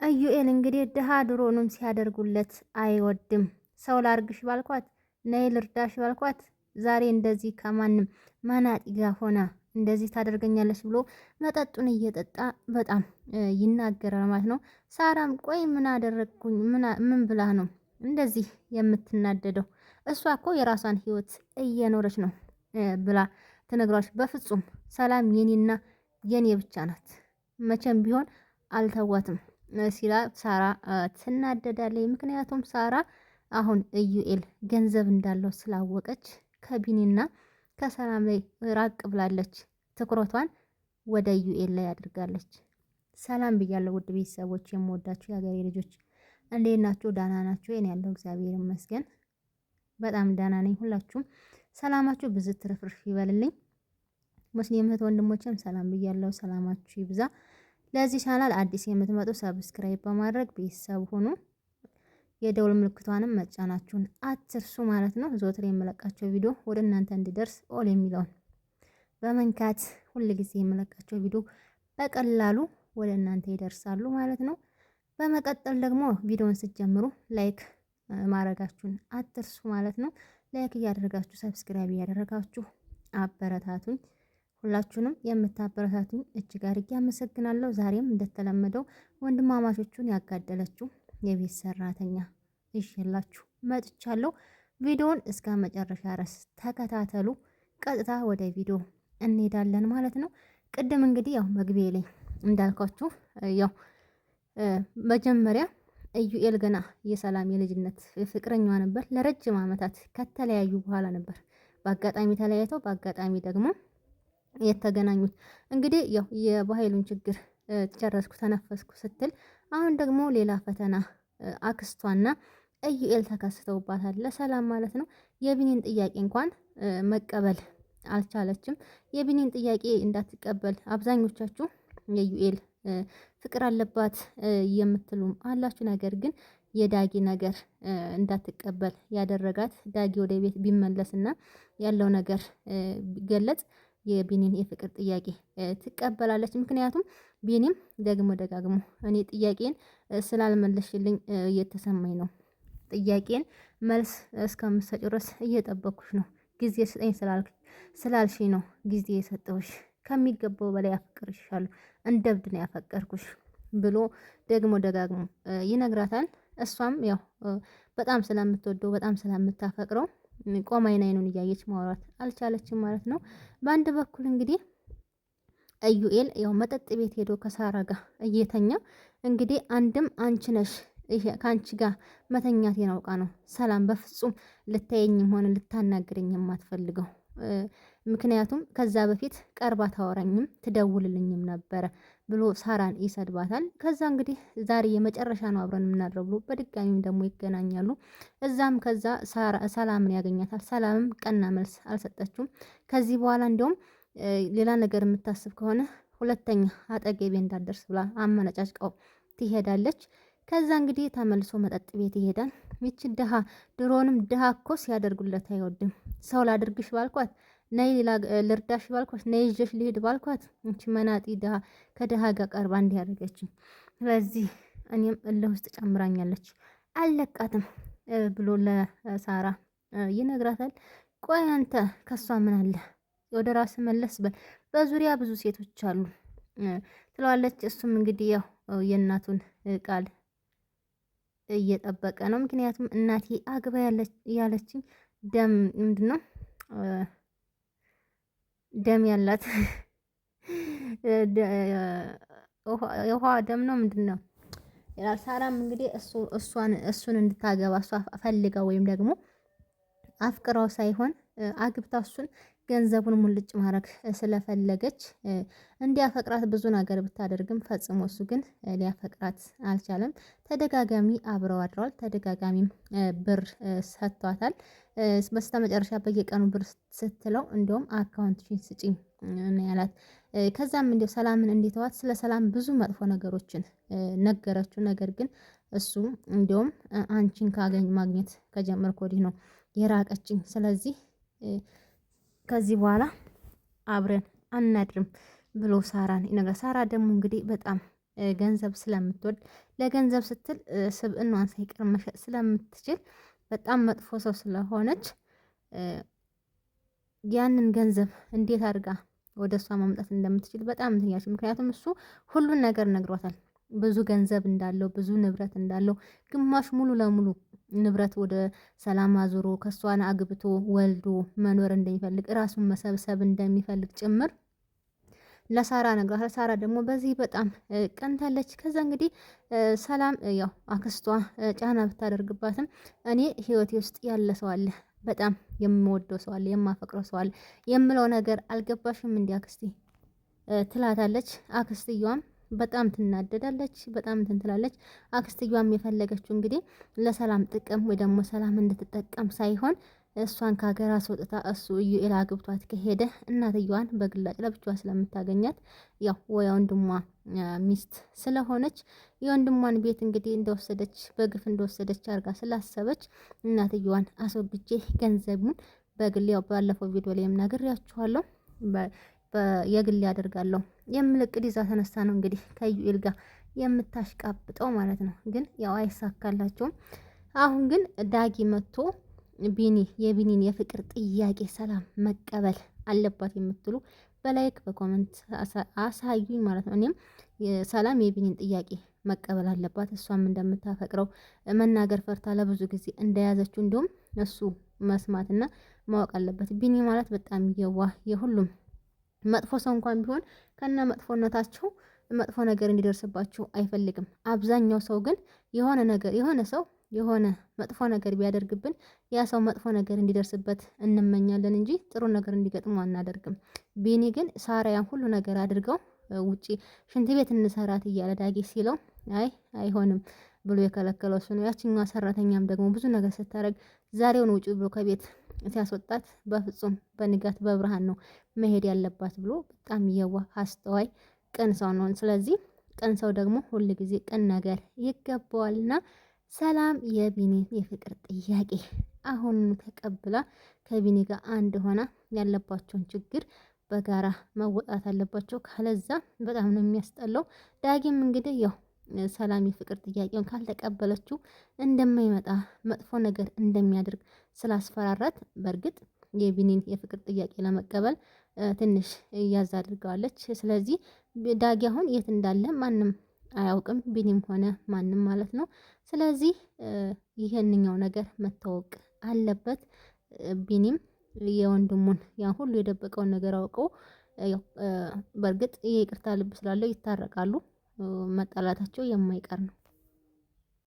ኢዩኤል እንግዲህ ድሃ ድሮንም ሲያደርጉለት አይወድም። ሰው ላርግሽ ባልኳት ነይ ልርዳሽ ባልኳት ዛሬ እንደዚህ ከማንም መናጢ ጋር ሆና እንደዚህ ታደርገኛለች ብሎ መጠጡን እየጠጣ በጣም ይናገራል ማለት ነው። ሳራም ቆይ ምን አደረግኩኝ? ምን ብላ ነው እንደዚህ የምትናደደው? እሷ እኮ የራሷን ህይወት እየኖረች ነው ብላ ትነግሯች። በፍጹም ሰላም የኔና የኔ ብቻ ናት፣ መቼም ቢሆን አልተዋትም ሲላ ሳራ ትናደዳለች። ምክንያቱም ሳራ አሁን ኢዩኤል ገንዘብ እንዳለው ስላወቀች ከቢኒና ከሰላም ላይ ራቅ ብላለች። ትኩረቷን ወደ ኢዩኤል ላይ አድርጋለች። ሰላም ብያለሁ ውድ ቤተሰቦች፣ የምወዳችሁ የሀገሬ ልጆች እንዴት ናችሁ? ዳና ናችሁ? እኔ ያለው እግዚአብሔር ይመስገን በጣም ዳና ነኝ። ሁላችሁም ሰላማችሁ ብዙ ትርፍርፍ ይበልልኝ። ሙስሊም እህት ወንድሞችም ሰላም ብያለሁ። ሰላማችሁ ይብዛ። ለዚህ ቻናል አዲስ የምትመጡ ሰብስክራይብ በማድረግ ቤተሰብ ሁኑ። የደውል ምልክቷንም መጫናችሁን አትርሱ ማለት ነው። ዘወትር የምለቃቸው ቪዲዮ ወደ እናንተ እንዲደርስ ኦል የሚለውን በመንካት ሁል ጊዜ የምለቃቸው ቪዲዮ በቀላሉ ወደ እናንተ ይደርሳሉ ማለት ነው። በመቀጠል ደግሞ ቪዲዮውን ስትጀምሩ ላይክ ማድረጋችሁን አትርሱ ማለት ነው። ላይክ እያደረጋችሁ ሰብስክራይብ እያደረጋችሁ አበረታቱኝ። ሁላችሁንም የምታበረታቱኝ እጅግ አድርጌ አመሰግናለሁ። ዛሬም እንደተለመደው ወንድማማቾቹን ያጋደለችው የቤት ሰራተኛ ይዤላችሁ መጥቻለሁ። ቪዲዮውን እስከ መጨረሻ ድረስ ተከታተሉ። ቀጥታ ወደ ቪዲዮ እንሄዳለን ማለት ነው። ቅድም እንግዲህ ያው መግቢያ ላይ እንዳልኳችሁ ያው መጀመሪያ ኢዩኤል ገና የሰላም የልጅነት ፍቅረኛዋ ነበር። ለረጅም ዓመታት ከተለያዩ በኋላ ነበር በአጋጣሚ ተለያይተው በአጋጣሚ ደግሞ የተገናኙት። እንግዲህ ያው የባህሉን ችግር ጨረስኩ ተነፈስኩ ስትል አሁን ደግሞ ሌላ ፈተና አክስቷና ኢዩኤል ተከስተውባታል። ለሰላም ማለት ነው። የቢኒን ጥያቄ እንኳን መቀበል አልቻለችም። የቢኒን ጥያቄ እንዳትቀበል አብዛኞቻችሁ የዩኤል ፍቅር አለባት የምትሉም አላችሁ። ነገር ግን የዳጊ ነገር እንዳትቀበል ያደረጋት ዳጊ ወደ ቤት ቢመለስና ያለው ነገር ቢገለጽ የቢኒን የፍቅር ጥያቄ ትቀበላለች። ምክንያቱም ቢኒም ደግሞ ደጋግሞ እኔ ጥያቄን ስላልመለሽልኝ እየተሰማኝ ነው፣ ጥያቄን መልስ እስከምትሰጪው ድረስ እየጠበኩሽ ነው፣ ጊዜ ስጠኝ ስላልሽኝ ነው ጊዜ የሰጠሁሽ፣ ከሚገባው በላይ አፈቅርሻለሁ፣ እንደ እብድ ነው ያፈቀርኩሽ ብሎ ደግሞ ደጋግሞ ይነግራታል። እሷም ያው በጣም ስለምትወደው በጣም ስለምታፈቅረው ቆማ አይኑን እያየች ማውራት አልቻለችም ማለት ነው። በአንድ በኩል እንግዲህ ኢዩኤል ያው መጠጥ ቤት ሄዶ ከሳራ ጋር እየተኛ እንግዲህ አንድም አንቺ ነሽ ከአንቺ ጋር መተኛቴን አውቃ ነው ሰላም በፍጹም ልታየኝም ሆነ ልታናግረኝ የማትፈልገው። ምክንያቱም ከዛ በፊት ቀርባ ታወራኝም ትደውልልኝም ነበረ ብሎ ሳራን ይሰድባታል። ከዛ እንግዲህ ዛሬ የመጨረሻ ነው አብረን የምናድረው ብሎ በድጋሚም ደግሞ ይገናኛሉ። እዛም ከዛ ሰላምን ያገኛታል። ሰላምም ቀና መልስ አልሰጠችውም። ከዚህ በኋላ እንዲሁም ሌላ ነገር የምታስብ ከሆነ ሁለተኛ አጠገቤ እንዳደርስ ብላ አመነጫጭቃው ትሄዳለች። ከዛ እንግዲህ ተመልሶ መጠጥ ቤት ይሄዳል። ይቺ ድሃ ድሮንም ድሃ እኮ ሲያደርጉለት አይወድም። ሰው ላድርግሽ ባልኳት ነይ ልርዳሽ ባልኳት ነይ ይዤሽ ልሂድ ባልኳት እንቺ መናጢ ድሃ ከድሃ ጋር ቀርባ እንዲያደርገችኝ፣ ስለዚህ እኔም እልህ ውስጥ ጨምራኛለች አልለቃትም ብሎ ለሳራ ይነግራታል። ቆይ አንተ ከሷ ምን አለ? ወደ ራስ መለስ በል፣ በዙሪያ ብዙ ሴቶች አሉ ትለዋለች። እሱም እንግዲህ ያው የእናቱን ቃል እየጠበቀ ነው። ምክንያቱም እናቴ አግባ ያለችኝ ደም ምንድን ነው ደም ያላት የውሃ ደም ነው ምንድን ነው ይላል። ሳራም እንግዲህ እሱን እንድታገባ እሷ ፈልጋ ወይም ደግሞ አፍቅራው ሳይሆን አግብታ እሱን ገንዘቡን ሙልጭ ማድረግ ስለፈለገች እንዲያፈቅራት ብዙ ነገር ብታደርግም ፈጽሞ እሱ ግን ሊያፈቅራት አልቻለም። ተደጋጋሚ አብረው አድረዋል። ተደጋጋሚም ብር ሰጥቷታል። በስተመጨረሻ በየቀኑ ብር ስትለው እንደውም አካውንትሽን ስጪኝ ነው ያላት። ከዛም እንዲያው ሰላምን እንዲተዋት ስለ ሰላም ብዙ መጥፎ ነገሮችን ነገረችው። ነገር ግን እሱ እንደውም አንቺን ማግኘት ከጀመርኩ ወዲህ ነው የራቀችኝ፣ ስለዚህ ከዚህ በኋላ አብረን አናድርም ብሎ ሳራን ይነግራል። ሳራ ደግሞ እንግዲህ በጣም ገንዘብ ስለምትወድ ለገንዘብ ስትል ስብዕናዋን ሳይቀር መሸጥ ስለምትችል በጣም መጥፎ ሰው ስለሆነች ያንን ገንዘብ እንዴት አድርጋ ወደ እሷ ማምጣት እንደምትችል በጣም ትያለች። ምክንያቱም እሱ ሁሉን ነገር ነግሯታል። ብዙ ገንዘብ እንዳለው ብዙ ንብረት እንዳለው ግማሽ ሙሉ ለሙሉ ንብረት ወደ ሰላም አዙሮ ከሷን አግብቶ ወልዶ መኖር እንደሚፈልግ ራሱን መሰብሰብ እንደሚፈልግ ጭምር ለሳራ ነግሯታል። ሳራ ደግሞ በዚህ በጣም ቀንታለች። ከዛ እንግዲህ ሰላም ያው አክስቷ ጫና ብታደርግባትም እኔ ህይወቴ ውስጥ ያለ ሰው አለ፣ በጣም የምወደው ሰው አለ፣ የማፈቅረው ሰው አለ የምለው ነገር አልገባሽም እንዲ አክስቴ ትላታለች። አክስትየዋም በጣም ትናደዳለች፣ በጣም እንትን ትላለች። አክስትየዋም የፈለገችው እንግዲህ ለሰላም ጥቅም ወይ ደግሞ ሰላም እንድትጠቀም ሳይሆን እሷን ከሀገር አስወጥታ እሱ ኢዩኤል አግብቷት ከሄደ እናትየዋን በግላጭ ለብቻዋ ስለምታገኛት ያው የወንድሟ ሚስት ስለሆነች የወንድሟን ቤት እንግዲህ እንደወሰደች በግፍ እንደወሰደች አርጋ ስላሰበች እናትየዋን አስወግጄ ገንዘቡን በግል ያው ባለፈው ቪዲዮ ላይ ነግሬያችኋለሁ የግል ያደርጋለሁ የምል እቅድ ይዛ ተነሳ ነው እንግዲህ ከኢዩኤል ጋር የምታሽቃብጠው ማለት ነው። ግን ያው አይሳካላቸውም። አሁን ግን ዳጊ መጥቶ የቢኒን የፍቅር ጥያቄ ሰላም መቀበል አለባት የምትሉ በላይክ በኮመንት አሳዩኝ ማለት ነው። እኔም ሰላም የቢኒን ጥያቄ መቀበል አለባት፣ እሷም እንደምታፈቅረው መናገር ፈርታ ለብዙ ጊዜ እንደያዘችው እንዲሁም እሱ መስማትና ማወቅ አለበት። ቢኒ ማለት በጣም የዋህ የሁሉም መጥፎ ሰው እንኳን ቢሆን ከነ መጥፎነታቸው መጥፎ ነገር እንዲደርስባቸው አይፈልግም። አብዛኛው ሰው ግን የሆነ ሰው የሆነ መጥፎ ነገር ቢያደርግብን ያ ሰው መጥፎ ነገር እንዲደርስበት እንመኛለን እንጂ ጥሩ ነገር እንዲገጥሙ አናደርግም። ቢኒ ግን ሳራያን ሁሉ ነገር አድርገው ውጪ ሽንት ቤት እንሰራት እያለ ዳጊ ሲለው አይሆንም ብሎ የከለከለው እሱ ነው። ያችኛዋ ሰራተኛም ደግሞ ብዙ ነገር ስታደርግ ዛሬውን ውጪ ብሎ ከቤት ሲያስወጣት በፍጹም በንጋት በብርሃን ነው መሄድ ያለባት ብሎ በጣም የዋህ አስተዋይ ቅን ሰው ነው። ስለዚህ ቅን ሰው ደግሞ ሁል ጊዜ ቅን ነገር ይገባዋልና ሰላም የቢኒ የፍቅር ጥያቄ አሁን ተቀብላ ከቢኒ ጋር አንድ ሆና ያለባቸውን ችግር በጋራ መወጣት አለባቸው። ካለዛ በጣም ነው የሚያስጠላው። ዳጊም እንግዲህ ያው ሰላም የፍቅር ጥያቄውን ካልተቀበለችው እንደማይመጣ መጥፎ ነገር እንደሚያደርግ ስላስፈራራት በእርግጥ የቢኒን የፍቅር ጥያቄ ለመቀበል ትንሽ እያዝ አድርገዋለች። ስለዚህ ዳጊ አሁን የት እንዳለ ማንም አያውቅም፣ ቢኒም ሆነ ማንም ማለት ነው። ስለዚህ ይሄንኛው ነገር መታወቅ አለበት። ቢኒም የወንድሙን ያን ሁሉ የደበቀውን ነገር አውቀው በእርግጥ የይቅርታ ልብ ስላለው ይታረቃሉ። መጣላታቸው የማይቀር ነው።